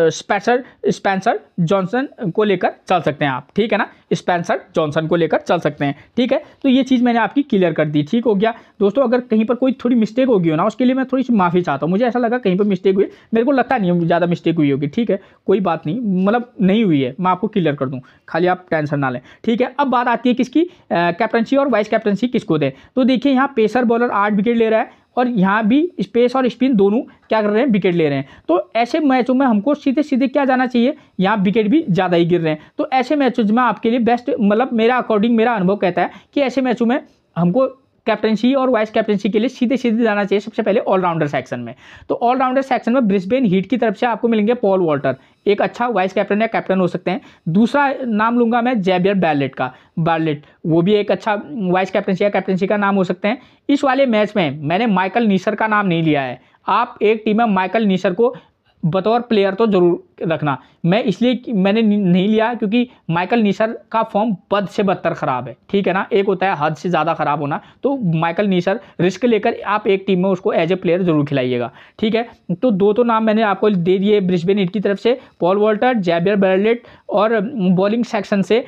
Speaker 1: स्पेंसर जॉनसन को लेकर चल सकते हैं आप। ठीक है ना, स्पेंसर जॉनसन को लेकर चल सकते हैं। ठीक है, तो ये चीज़ मैंने आपकी क्लियर कर दी। ठीक हो गया दोस्तों, अगर कहीं पर कोई थोड़ी मिस्टेक होगी हो ना, उसके लिए मैं थोड़ी सी माफ़ी चाहता हूँ। मुझे ऐसा लगा कहीं पर मिस्टेक हुई, मेरे को लगता नहीं है ज़्यादा मिस्टेक हुई होगी। ठीक है, कोई बात नहीं, मतलब नहीं हुई है, मैं आपको क्लियर कर दूँ, खाली आप टेंशन ना लें। ठीक है, अब बात आती है किसकी, कैप्टनसी और वाइस कैप्टनसी किसको दें। तो देखिए यहाँ पेसर बॉलर 8 विकेट ले रहा है, और यहाँ भी स्पेस और स्पिन दोनों क्या कर रहे हैं, विकेट ले रहे हैं। तो ऐसे मैचों में हमको सीधे सीधे क्या जाना चाहिए, यहाँ विकेट भी ज़्यादा ही गिर रहे हैं। तो ऐसे मैचों में आपके लिए बेस्ट, मतलब मेरा अकॉर्डिंग, मेरा अनुभव कहता है कि ऐसे मैचों में हमको कैप्टनसी और वाइस कैप्टनसी के लिए सीधे सीधे जाना चाहिए सबसे पहले ऑलराउंडर सेक्शन में। तो ऑलराउंडर सेक्शन में ब्रिस्बेन हीट की तरफ से आपको मिलेंगे पॉल वॉल्टर, एक अच्छा वाइस कैप्टन या कैप्टन हो सकते हैं। दूसरा नाम लूंगा मैं जैबियर बार्लेट, वो भी एक अच्छा वाइस कैप्टनसी या कैप्टनसी का नाम हो सकते हैं। इस वाले मैच में मैंने माइकल नीसर का नाम नहीं लिया है, आप एक टीम में माइकल नीसर को बतौर प्लेयर तो जरूर रखना। मैं इसलिए मैंने नहीं लिया क्योंकि माइकल नीसर का फॉर्म बद से बदतर ख़राब है। ठीक है ना, एक होता है हद से ज़्यादा ख़राब होना, तो माइकल नीसर रिस्क लेकर आप एक टीम में उसको एज ए प्लेयर जरूर खिलाइएगा। ठीक है, तो दो तो नाम मैंने आपको दे दिए ब्रिस्बेन हीट की तरफ से, पॉल वॉल्टर, जैबियर बार्लेट, और बॉलिंग सेक्शन से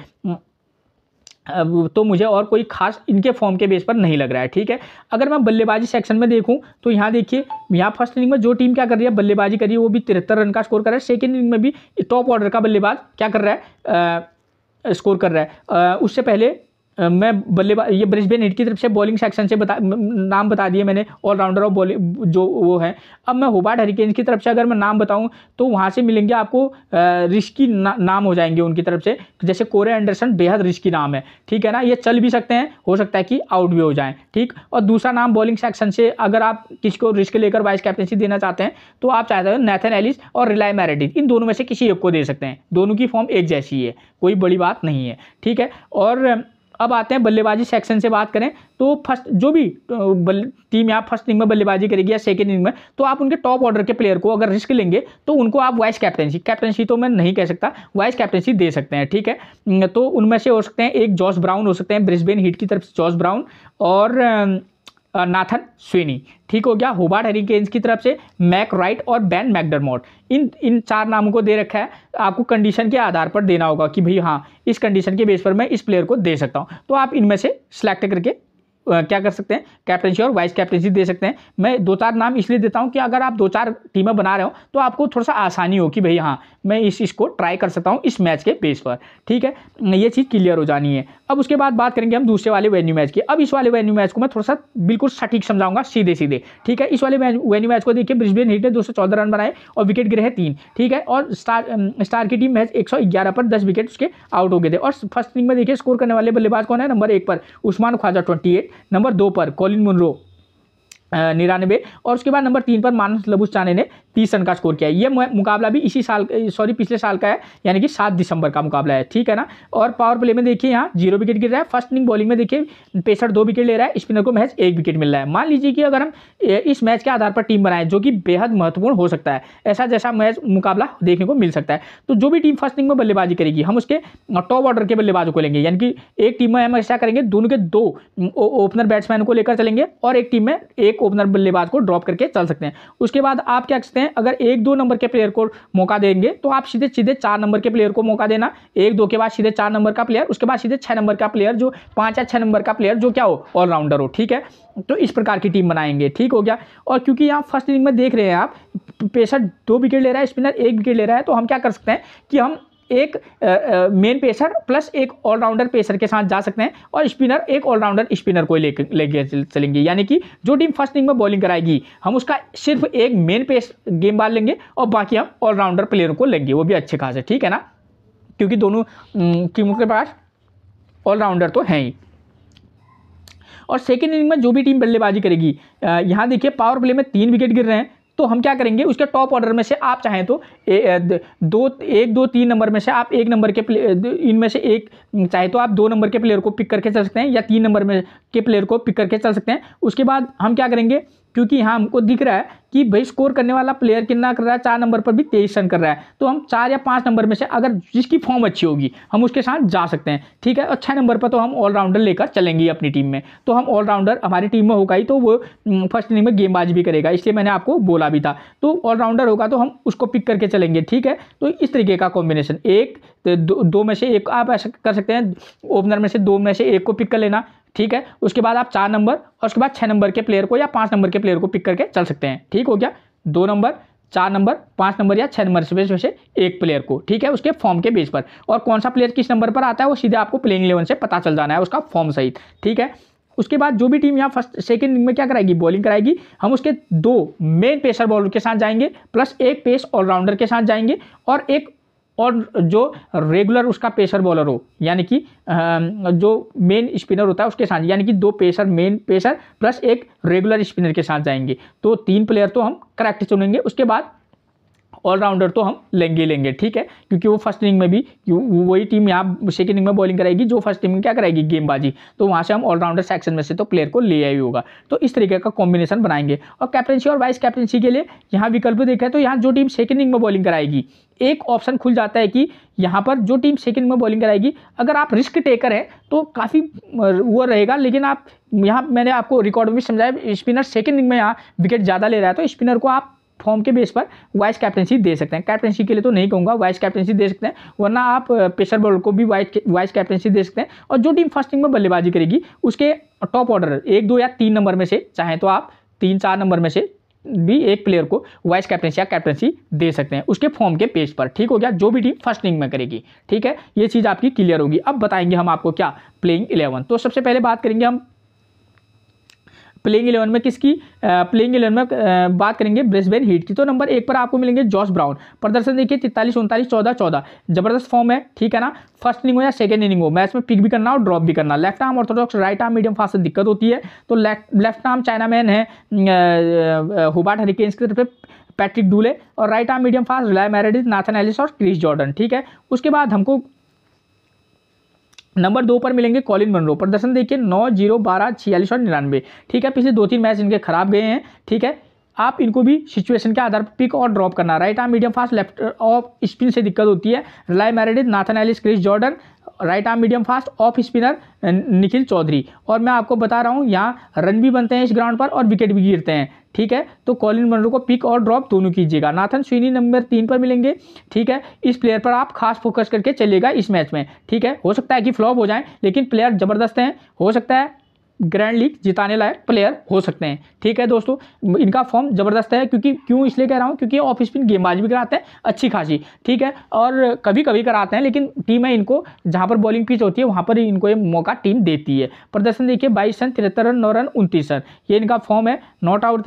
Speaker 1: तो मुझे और कोई खास इनके फॉर्म के बेस पर नहीं लग रहा है। ठीक है, अगर मैं बल्लेबाजी सेक्शन में देखूं तो यहाँ देखिए, यहाँ फर्स्ट इनिंग में जो टीम क्या कर रही है, बल्लेबाजी कर रही है, वो भी 73 रन का स्कोर कर रहा है। सेकंड इनिंग में भी टॉप ऑर्डर का बल्लेबाज क्या कर रहा है, स्कोर कर रहा है। उससे पहले मैं बल्लेबाज, ये ब्रिस्बेन हीट की तरफ से बॉलिंग सेक्शन से नाम बता दिए मैंने, ऑलराउंडर और बॉलिंग जो वो है। अब मैं होबार्ट हरिकेन्स की तरफ से अगर मैं नाम बताऊं तो वहाँ से मिलेंगे आपको रिस्की नाम हो जाएंगे उनकी तरफ से, जैसे कोरे एंडरसन बेहद रिस्की नाम है। ठीक है ना, ये चल भी सकते हैं, हो सकता है कि आउट भी हो जाएं। ठीक, और दूसरा नाम बॉलिंग सेक्शन से अगर आप किसको रिस्क लेकर वाइस कैप्टनसी देना चाहते हैं तो आप चाहते हैं नाथन एलिस और रिलाय मेरेडिथ, इन दोनों में से किसी एक को दे सकते हैं। दोनों की फॉर्म एक जैसी है, कोई बड़ी बात नहीं है। ठीक है, और अब आते हैं बल्लेबाजी सेक्शन से बात करें तो फर्स्ट जो भी टीम यहाँ फर्स्ट इनिंग में बल्लेबाजी करेगी या सेकंड इनिंग में, तो आप उनके टॉप ऑर्डर के प्लेयर को अगर रिस्क लेंगे तो उनको आप वाइस कैप्टनसी तो मैं नहीं कह सकता, वाइस कैप्टनसी दे सकते हैं। ठीक है, तो उनमें से हो सकते हैं एक जॉश ब्राउन हो सकते हैं, ब्रिस्बेन हीट की तरफ से जॉश ब्राउन, और नाथन स्विनी। ठीक हो गया। होबार्ट हरिकेन्स की तरफ से मैक राइट और बेन मैकडरमॉट। इन 4 नामों को दे रखा है। आपको कंडीशन के आधार पर देना होगा कि भाई हाँ, इस कंडीशन के बेस पर मैं इस प्लेयर को दे सकता हूँ। तो आप इनमें से सिलेक्ट करके क्या कर सकते हैं, कैप्टनसी और वाइस कैप्टनसी दे सकते हैं। मैं 2-4 नाम इसलिए देता हूं कि अगर आप 2-4 टीमें बना रहे हो तो आपको थोड़ा सा आसानी हो कि भाई हाँ, मैं इसको ट्राई कर सकता हूं इस मैच के बेस पर। ठीक है, ये चीज़ क्लियर हो जानी है। अब उसके बाद बात करेंगे हम दूसरे वाले वेन्यू मैच की। अब इस वाले वेन्यू मैच को मैं थोड़ा सा बिल्कुल सटीक समझाऊंगा, सीधे सीधे। ठीक है, इस वाले वेन्यू मैच को देखिए, ब्रिस्बेन हीट ने 214 रन बनाए और विकेट गिरे हैं 3। ठीक है, और स्टार की टीम मैच 111 पर 10 विकेट उसके आउट हो गए थे। और फर्स्ट इनिंग में देखिए स्कोर करने वाले बल्लेबाज कौन है, नंबर 1 पर उस्मान ख्वाजा 28, नंबर 2 पर कॉलिन मुनरो 99 और उसके बाद नंबर 3 पर मानस लबुस्चाने ने 30 रन का स्कोर किया है। ये मुकाबला भी पिछले साल का है, यानी कि 7 दिसंबर का मुकाबला है। ठीक है ना। और पावर प्ले में देखिए यहाँ 0 विकेट गिर रहा है। फर्स्ट इनिंग बॉलिंग में देखिए पेसर 2 विकेट ले रहा है, स्पिनर को महज 1 विकेट मिल रहा है। मान लीजिए कि अगर हम इस मैच के आधार पर टीम बनाएं, जो कि बेहद महत्वपूर्ण हो सकता है, ऐसा जैसा मैच मुकाबला देखने को मिल सकता है, तो जो भी टीम फर्स्ट इनिंग में बल्लेबाजी करेगी, हम उसके टॉप ऑर्डर के बल्लेबाजों को लेंगे। यानी कि एक टीम में हम ऐसा करेंगे, दोनों के 2 ओपनर बैट्समैन को लेकर चलेंगे और एक टीम में एक ओपनर बल्लेबाज को ड्रॉप करके चल सकते हैं। उसके बाद आप क्या करते हैं, अगर 1-2 नंबर के प्लेयर को मौका देंगे तो आप सीधे 4 नंबर के प्लेयर को मौका देना। 1-2 के बाद सीधे 4 नंबर का प्लेयर, उसके बाद सीधे 6 नंबर का प्लेयर, जो 5 या 6 नंबर का प्लेयर जो क्या हो, ऑलराउंडर हो। ठीक है, तो इस प्रकार की टीम बनाएंगे। ठीक हो गया। और क्योंकि यहाँ फर्स्ट इनिंग में देख रहे हैं आप, पेसर 2 विकेट ले रहा है, स्पिनर 1 विकेट ले रहा है, तो हम क्या कर सकते हैं कि हम एक मेन पेसर प्लस एक ऑलराउंडर पेसर के साथ जा सकते हैं और स्पिनर एक ऑलराउंडर स्पिनर को लेके चलेंगे। यानी कि जो टीम फर्स्ट इनिंग में बॉलिंग कराएगी, हम उसका सिर्फ एक मेन पेस गेंदबाज लेंगे और बाकी हम ऑलराउंडर प्लेयर को लेंगे, वो भी अच्छे खासे। ठीक है ना, क्योंकि दोनों टीमों के पास ऑलराउंडर तो हैं ही। और सेकेंड इनिंग में जो भी टीम बल्लेबाजी करेगी, यहाँ देखिए पावर प्ले में 3 विकेट गिर रहे हैं, तो हम क्या करेंगे, उसके टॉप ऑर्डर में से आप चाहें तो 1-2-3 नंबर में से आप एक नंबर के इनमें से एक चाहे तो आप 2 नंबर के प्लेयर को पिक करके चल सकते हैं या 3 नंबर में के प्लेयर को पिक करके चल सकते हैं। उसके बाद हम क्या करेंगे, क्योंकि यहाँ हमको दिख रहा है कि भाई स्कोर करने वाला प्लेयर कितना कर रहा है, 4 नंबर पर भी 23 रन कर रहा है, तो हम 4 या 5 नंबर में से अगर जिसकी फॉर्म अच्छी होगी हम उसके साथ जा सकते हैं। ठीक है, और 6 नंबर पर तो हम ऑलराउंडर लेकर चलेंगे अपनी टीम में। तो हम ऑलराउंडर हमारी टीम में होगा ही, तो वो फर्स्ट इनिंग में गेंदबाजी भी करेगा, इसलिए मैंने आपको बोला भी था। तो ऑलराउंडर होगा तो हम उसको पिक करके चलेंगे। ठीक है, तो इस तरीके का कॉम्बिनेशन, 2 में से एक आप ऐसा कर सकते हैं, ओपनर में से 2 में से एक को पिक कर लेना। ठीक है, उसके बाद आप 4 नंबर और उसके बाद 6 नंबर के प्लेयर को या 5 नंबर के प्लेयर को पिक करके चल सकते हैं। ठीक हो गया, 2 नंबर, 4 नंबर, 5 नंबर या 6 नंबर से एक प्लेयर को। ठीक है, उसके फॉर्म के बेस पर, और कौन सा प्लेयर किस नंबर पर आता है वो सीधे आपको प्लेइंग 11 से पता चल जाना है, उसका फॉर्म सहित। ठीक है, उसके बाद जो भी टीम यहाँ सेकंड इनिंग में क्या कराएगी, बॉलिंग कराएगी, हम उसके 2 मेन पेसर बॉलर के साथ जाएंगे प्लस एक पेस ऑलराउंडर के साथ जाएंगे और एक और जो रेगुलर उसका पेसर बॉलर हो, यानी कि जो मेन स्पिनर होता है उसके साथ, यानी कि 2 पेसर मेन पेसर प्लस एक रेगुलर स्पिनर के साथ जाएंगे। तो 3 प्लेयर तो हम करेक्ट चुनेंगे। उसके बाद ऑलराउंडर तो हम लेंगे। ठीक है, क्योंकि वो फर्स्ट इनिंग में भी वही टीम यहाँ सेकंड इनिंग में बॉलिंग कराएगी जो फर्स्ट इनिंग में क्या कराएगी, गेंदबाजी, तो वहाँ से हम ऑलराउंडर सेक्शन में से तो प्लेयर को ले आई होगा। तो इस तरीके का कॉम्बिनेशन बनाएंगे। और कैप्टनसी और वाइस कैप्टनसी के लिए यहाँ विकल्प देखा है, तो यहाँ जो टीम सेकंड इनिंग में बॉलिंग कराएगी, एक ऑप्शन खुल जाता है कि यहाँ पर जो टीम सेकंड में बॉलिंग कराएगी, अगर आप रिस्क टेकर हैं तो काफ़ी वो रहेगा, लेकिन आप यहाँ मैंने आपको रिकॉर्ड में भी समझाया, स्पिनर सेकंड इनिंग में यहाँ विकेट ज़्यादा ले रहा है, तो स्पिनर को आप फॉर्म के बेस पर वाइस कैप्टनसी दे सकते हैं। कैप्टनसी के लिए तो नहीं कहूँगा, वाइस कैप्टनसी दे सकते हैं, वरना आप पेसर बॉलर को भी वाइस कैप्टनसी दे सकते हैं। और जो टीम फर्स्ट इनिंग में बल्लेबाजी करेगी उसके टॉप ऑर्डर 1, 2 या 3 नंबर में से, चाहे तो आप 3-4 नंबर में से भी एक प्लेयर को वाइस कैप्टनसी या कैप्टनसी दे सकते हैं उसके फॉर्म के पेज पर। ठीक हो गया, जो भी टीम फर्स्ट इनिंग में करेगी। ठीक है, ये चीज़ आपकी क्लियर होगी। अब बताएंगे हम आपको क्या प्लेइंग 11। तो सबसे पहले बात करेंगे हम प्लेइंग 11 में किसकी, प्लेइंग 11 में बात करेंगे ब्रिस्बेन हीट की। तो नंबर 1 पर आपको मिलेंगे जॉश ब्राउन। प्रदर्शन देखिए 43, 39, 14, 14, जबरदस्त फॉर्म है। ठीक है ना, फर्स्ट इनिंग हो या सेकंड इनिंग हो, मैच में पिक भी करना और ड्रॉप भी करना। Left arm Orthodox, right arm medium fast से दिक्कत होती है, तो लेफ्ट आर्म चाइनामैन है होबार्ट हरिकेन्स की तरफ पैट्रिक डूले, और right arm medium fast Riley Meredith, Nathan Alice और क्रिस जॉर्डन। ठीक है, उसके बाद हमको नंबर 2 पर मिलेंगे कॉलिन मनरो। प्रदर्शन देखिए 9, 0, 12, 46 और 99। ठीक है, पिछले 2-3 मैच इनके खराब गए हैं। ठीक है, आप इनको भी सिचुएशन के आधार पर पिक और ड्रॉप करना। Right arm medium fast, left off spin से दिक्कत होती है, Riley Meredith, Nathan Ellis, Chris Jordan right arm medium fast off spinner Nikhil Chaudhary. और मैं आपको बता रहा हूँ यहाँ रन भी बनते हैं इस ग्राउंड पर और विकेट भी गिरते हैं, ठीक है। तो कॉलिन मनरो को पिक और ड्रॉप दोनों कीजिएगा। नाथन स्विनी नंबर 3 पर मिलेंगे, ठीक है। इस प्लेयर पर आप खास फोकस करके चलिएगा इस मैच में, ठीक है। हो सकता है कि फ्लॉप हो जाए, लेकिन प्लेयर जबरदस्त हैं, हो सकता है ग्रैंड लीग जिताने लायक प्लेयर हो सकते हैं, ठीक है दोस्तों। इनका फॉर्म जबरदस्त है, क्योंकि क्यों इसलिए कह रहा हूँ, क्योंकि ऑफ स्पिन गेंदबाजी भी कराते हैं अच्छी खासी, ठीक है। और कभी कभी कराते हैं, लेकिन टीमें इनको जहाँ पर बॉलिंग पिच होती है वहाँ पर इनको ये मौका टीम देती है। प्रदर्शन देखिए 22 रन, 73 रन, 9 रन, 29 रन, ये इनका फॉर्म है। नॉट आउट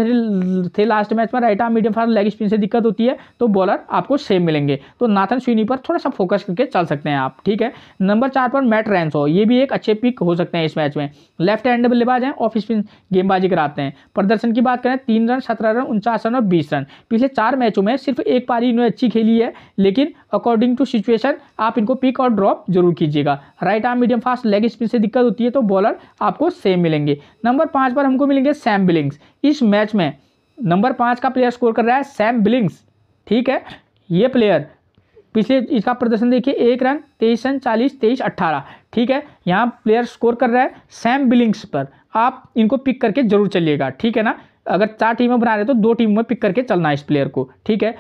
Speaker 1: थे लास्ट मैच में। Right arm medium fast leg spin से दिक्कत होती है, तो बॉलर आपको सेम मिलेंगे। तो नाथन स्विनी पर थोड़ा सा फोकस करके चल सकते हैं आप, ठीक है। नंबर 4 पर मैट रैंसो, ये भी एक अच्छे पिक हो सकते हैं इस मैच में। लेफ्ट हैंड बल्लेबाज हैं, ऑफ स्पिन गेंदबाजी कराते हैं। प्रदर्शन की बात करें 3 रन, 17 रन, 49 रन और 20 रन। पिछले 4 मैचों में सिर्फ एक पारी इन्होंने अच्छी खेली है, लेकिन अकॉर्डिंग टू सिचुएशन आप इनको पिक और ड्रॉप जरूर कीजिएगा। Right arm medium fast leg spin से दिक्कत होती है, तो बॉलर आपको सेम मिलेंगे। नंबर 5 पर हमको मिलेंगे सैम बिलिंग्स। इस मैच में नंबर 5 का प्लेयर स्कोर कर रहा है सैम बिलिंग्स, ठीक है। ये प्लेयर पिछले इसका प्रदर्शन देखिए 1 रन, 23 रन, 40, 23, 18, ठीक है। यहाँ प्लेयर स्कोर कर रहा है सैम बिलिंग्स पर, आप इनको पिक करके जरूर चलिएगा, ठीक है ना। अगर 4 टीमें बना रहे तो 2 टीमों में पिक करके चलना है इस प्लेयर को, ठीक है।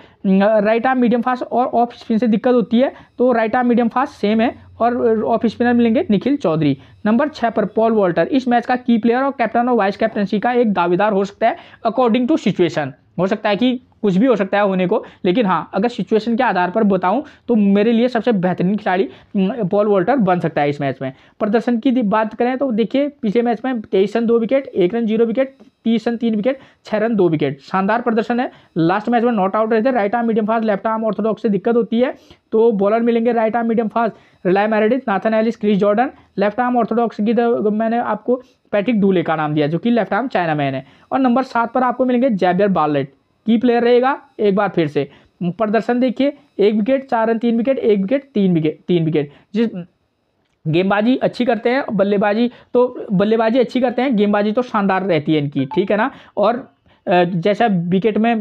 Speaker 1: राइट आर्म मीडियम फास्ट और ऑफ स्पिन से दिक्कत होती है, तो right arm medium fast same है और ऑफ स्पिनर मिलेंगे निखिल चौधरी। नंबर 6 पर पॉल वॉल्टर, इस मैच का की प्लेयर और कैप्टन और वाइस कैप्टनसी का एक दावेदार हो सकता है अकॉर्डिंग टू सिचुएशन। हो सकता है कि कुछ भी हो सकता है होने को, लेकिन हाँ अगर सिचुएशन के आधार पर बताऊं तो मेरे लिए सबसे बेहतरीन खिलाड़ी पॉल वॉल्टर बन सकता है इस मैच में। प्रदर्शन की बात करें तो देखिए पिछले मैच में 23 run 2 wicket, 1 run 0 wicket, 30 run 3 wicket, 6 run 2 wicket, शानदार प्रदर्शन है। लास्ट मैच में नॉट आउट रहे थे। Right arm medium fast, left arm orthodox से दिक्कत होती है, तो बॉलर मिलेंगे right arm medium fast Riley Meredith, Nathan Ellis, Chris Jordan. Left arm orthodox की मैंने आपको पैट्रिक डूले का नाम दिया, जो कि लेफ्ट आर्म चाइना मैन है। और नंबर 7 पर आपको मिलेंगे जैवियर बार्लेट, की प्लेयर रहेगा। एक बार फिर से प्रदर्शन देखिए 1 wicket, 4 run 3 wicket, 1 wicket, 3 wicket. जिस गेंदबाजी अच्छी करते हैं, बल्लेबाजी अच्छी करते हैं, गेंदबाजी तो शानदार रहती है इनकी, ठीक है ना। और जैसा विकेट में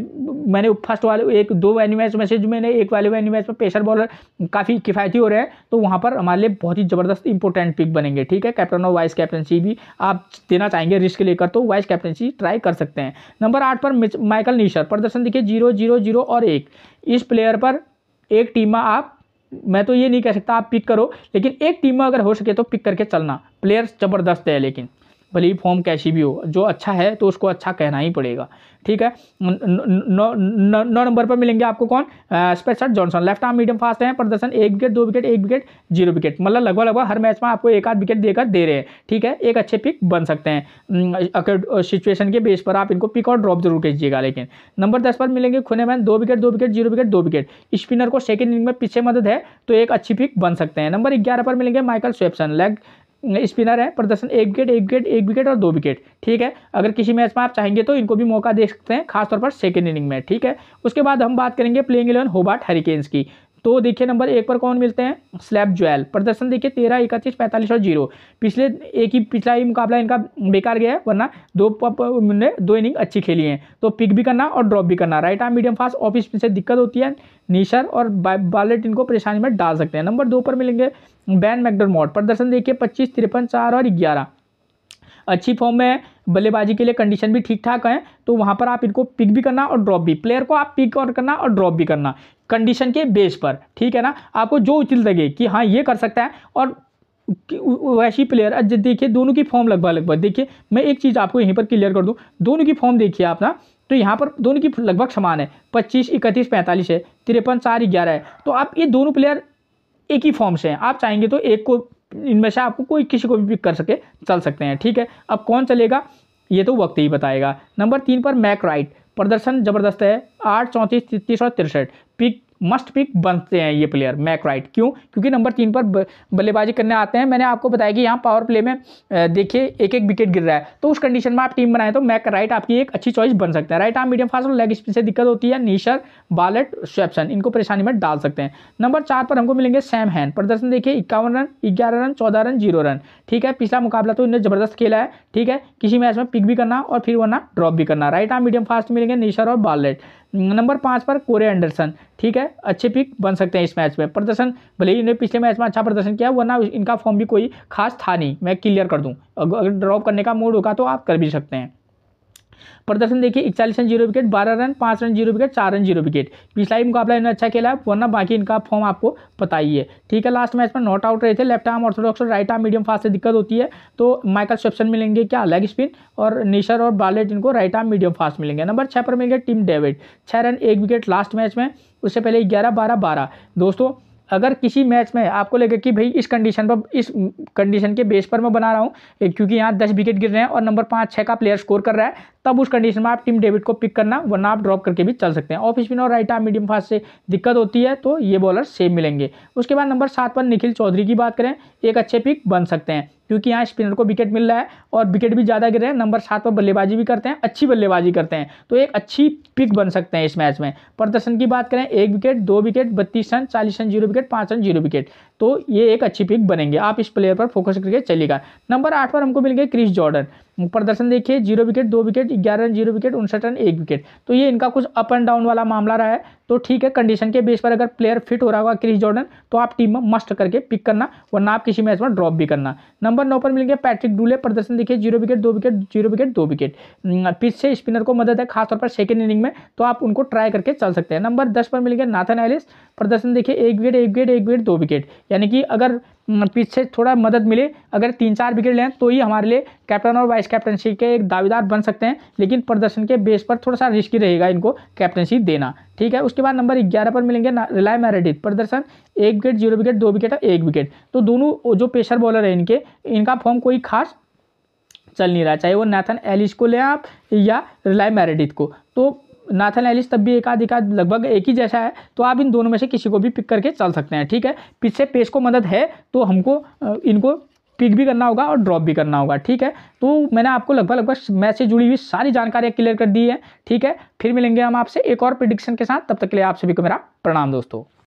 Speaker 1: मैंने फर्स्ट वाले 2 वैन्यू मैच में से जो मैंने एक वाले वैन्यू मैच में पेसर बॉलर काफ़ी किफ़ायती हो रहे हैं, तो वहाँ पर हमारे लिए बहुत ही ज़बरदस्त इंपॉर्टेंट पिक बनेंगे, ठीक है। कैप्टन और वाइस कैप्टनसी भी आप देना चाहेंगे रिस्क लेकर, तो वाइस कैप्टनसी ट्राई कर सकते हैं। नंबर 8 पर माइकल नीशर, प्रदर्शन देखिए 0, 0, 0 और 1। इस प्लेयर पर एक टीम में आप, मैं तो ये नहीं कह सकता आप पिक करो, लेकिन एक टीम में अगर हो सके तो पिक करके चलना। प्लेयर ज़बरदस्त है, लेकिन भले ही फॉर्म कैसी भी हो, जो अच्छा है तो उसको अच्छा कहना ही पड़ेगा, ठीक है। 9 नंबर पर मिलेंगे आपको कौन, Spencer Johnson. Left arm medium fast है, प्रदर्शन 1 विकेट, 2 विकेट, 1 विकेट, 0 विकेट, मतलब लगभग हर मैच में आपको 1 आध विकेट देकर दे रहे हैं, ठीक है। एक अच्छे पिक बन सकते हैं, अगर सिचुएशन के बेस पर आप इनको पिक और ड्रॉप जरूर कीजिएगा। लेकिन नंबर 10 पर मिलेंगे खुनेमैन, 2 wicket, 2 wicket, 0 wicket, 2 wicket. Spinner को सेकंड इनिंग में पीछे मदद है, तो एक अच्छी पिक बन सकते हैं। नंबर 11 पर मिलेंगे माइकल स्वेप्सन, लेग स्पिनर है, प्रदर्शन 1 विकेट, 1 विकेट, 1 विकेट और 2 विकेट, ठीक है। अगर किसी मैच में आप चाहेंगे तो इनको भी मौका दे सकते हैं, खासतौर पर सेकंड इनिंग में, ठीक है। उसके बाद हम बात करेंगे प्लेइंग 11 होबार्ट हरिकेन्स की। तो देखिए नंबर 1 पर कौन मिलते हैं, स्लैप जोएल। प्रदर्शन देखिए 13, 31, 45 और 0। पिछला ही मुकाबला इनका बेकार गया है, वरना 2 इनिंग अच्छी खेली हैं, तो पिक भी करना और ड्रॉप भी करना। Right arm medium fast of spin से दिक्कत होती है, नीशर और बार्लेट इनको परेशानी में डाल सकते हैं। नंबर 2 पर मिलेंगे बैन मैकडरमॉट। प्रदर्शन देखिए 25, 53, 4 और 11। अच्छी फॉर्म में है, बल्लेबाजी के लिए कंडीशन भी ठीक ठाक है, तो वहाँ पर आप इनको पिक भी करना और ड्रॉप भी। प्लेयर को आप पिक और करना और ड्रॉप भी करना कंडीशन के बेस पर, ठीक है ना। आपको जो उचित लगे कि हाँ ये कर सकता है, और वैसी प्लेयर देखिए दोनों की फॉर्म लगभग देखिए, मैं एक चीज़ आपको यहीं पर क्लियर कर दूँ, दोनों की फॉर्म देखिए आप ना, तो यहाँ पर दोनों की लगभग समान है, 25, 31, 45 है, 53, 4, 11 है। तो आप ये दोनों प्लेयर एक ही फॉर्म से हैं, आप चाहेंगे तो एक को इनमें से आपको कोई किसी को भी पिक कर सके, चल सकते हैं, ठीक है। अब कौन चलेगा ये तो वक्त ही बताएगा। नंबर 3 पर मैक राइट, प्रदर्शन जबरदस्त है, 8, 34, 33 और 63। पिक मस्ट पिक बनते हैं ये प्लेयर मैक राइट। क्यों? क्योंकि नंबर 3 पर बल्लेबाजी करने आते हैं। मैंने आपको बताया कि यहाँ पावर प्ले में देखिए 1-1 विकेट गिर रहा है, तो उस कंडीशन में आप टीम बनाएं तो मैक राइट आपकी एक अच्छी चॉइस बन सकता है। राइट आर्म मीडियम फास्ट और लेग स्पिन से दिक्कत होती है, नीशर, बार्लेट, स्वेप्सन इनको परेशानी में डाल सकते हैं। नंबर 4 पर हमको मिलेंगे सैम हैन। प्रदर्शन देखिए 51 रन, 11 रन, 14 रन, 0 रन, ठीक है। पिछला मुकाबला तो इन्हें जबरदस्त खेला है, ठीक है। किसी मैच में पिक भी करना और फिर वरना ड्रॉप भी करना। राइट आर्म मीडियम फास्ट मिलेंगे नीशर और बार्लेट। नंबर 5 पर कोरे एंडरसन, ठीक है, अच्छे पिक बन सकते हैं इस मैच में। प्रदर्शन भले ही इन्होंने पिछले मैच में अच्छा प्रदर्शन किया, वरना इनका फॉर्म भी कोई खास था नहीं, मैं क्लियर कर दूं। अगर ड्रॉप करने का मूड होगा तो आप कर भी सकते हैं। प्रदर्शन देखिए 41 run 0 wicket, 12 run 5 run 0 wicket, 4 run 0 wicket. पिछला ही मुकाबला इन्होंने अच्छा खेला है, वरना बाकी इनका फॉर्म आपको पता ही है, ठीक है। लास्ट मैच में नॉट आउट रहे थे। लेफ्ट आर्म ऑर्थोडॉक्स और राइट आर्म मीडियम फास्ट से दिक्कत होती है, तो माइकल स्वेप्सन मिलेंगे क्या लेग स्पिन, और निशर और बालेट इनको राइट आर्म मीडियम फास्ट मिलेंगे। नंबर 6 पर मिलेंगे Tim David, 6 run 1 wicket last match में, उससे पहले 11 12 12। दोस्तों अगर किसी मैच में आपको लगे कि भाई इस कंडीशन के बेस पर मैं बना रहा हूँ, क्योंकि यहाँ 10 विकेट गिर रहे हैं और नंबर 5 6 का प्लेयर स्कोर कर रहा है, तब उस कंडीशन में आप टिम डेविड को पिक करना, वरना आप ड्रॉप करके भी चल सकते हैं। ऑफ स्पिन और राइट आर्म मीडियम फास्ट से दिक्कत होती है, तो ये बॉलर सेम मिलेंगे। उसके बाद नंबर 7 पर निखिल चौधरी की बात करें, एक अच्छे पिक बन सकते हैं, क्योंकि यहाँ स्पिनर को विकेट मिल रहा है और विकेट भी ज़्यादा गिर रहे हैं। नंबर 7 पर बल्लेबाजी भी करते हैं, अच्छी बल्लेबाजी करते हैं, तो एक अच्छी पिक बन सकते हैं इस मैच में। प्रदर्शन की बात करें 1 wicket 2 wicket 32 run 40 run 0 wicket 5 run 0 wicket, तो ये एक अच्छी पिक बनेंगे। आप इस प्लेयर पर फोकस करके चलिएगा। नंबर 8 पर हमको मिल गए क्रिस जॉर्डन। प्रदर्शन देखिए 0 wicket 2 wicket 11 run 0 wicket 59 run 1 wicket, तो ये इनका कुछ अप एंड डाउन वाला मामला रहा है, तो ठीक है। कंडीशन के बेस पर अगर प्लेयर फिट हो रहा होगा क्रिस जॉर्डन, तो आप टीम में मस्ट करके पिक करना, वरना आप किसी मैच में ड्रॉप भी करना। नंबर 9 पर मिलेंगे पैट्रिक डूले। प्रदर्शन देखिए 0 wicket 2 wicket 0 wicket 2 wicket, pitch से स्पिनर को मदद है, खासतौर पर सेकंड इनिंग में, तो आप उनको ट्राई करके चल सकते हैं। नंबर 10 पर मिलेंगे नाथन एलिस। प्रदर्शन देखिए 1 विकेट 1 विकेट 1 विकेट 2 विकेट, यानी कि अगर पिच से थोड़ा मदद मिले, अगर 3-4 विकेट लें तो ही हमारे लिए कैप्टन और वाइस कैप्टनसी के एक दावेदार बन सकते हैं, लेकिन प्रदर्शन के बेस पर थोड़ा सा रिस्की रहेगा इनको कैप्टनसी देना, ठीक है। उसके बाद नंबर 11 पर मिलेंगे रिलाय मेरेडिथ। प्रदर्शन 1 विकेट 0 विकेट 2 विकेट और 1 विकेट, तो दोनों जो पेसर बॉलर है इनका फॉर्म कोई खास चल नहीं रहा, चाहे वो नाथन एलिस को लें आप या रिलाय मेरेडिथ को। तो नाथन एलिस तब भी एक आध लगभग एक ही जैसा है, तो आप इन दोनों में से किसी को भी पिक करके चल सकते हैं, ठीक है। पीछे पेस को मदद है, तो हमको इनको पिक भी करना होगा और ड्रॉप भी करना होगा, ठीक है। तो मैंने आपको लगभग मैच से जुड़ी हुई सारी जानकारियाँ क्लियर कर दी है, ठीक है। फिर मिलेंगे हम आपसे एक और प्रेडिक्शन के साथ, तब तक के लिए आप सभी को मेरा प्रणाम दोस्तों।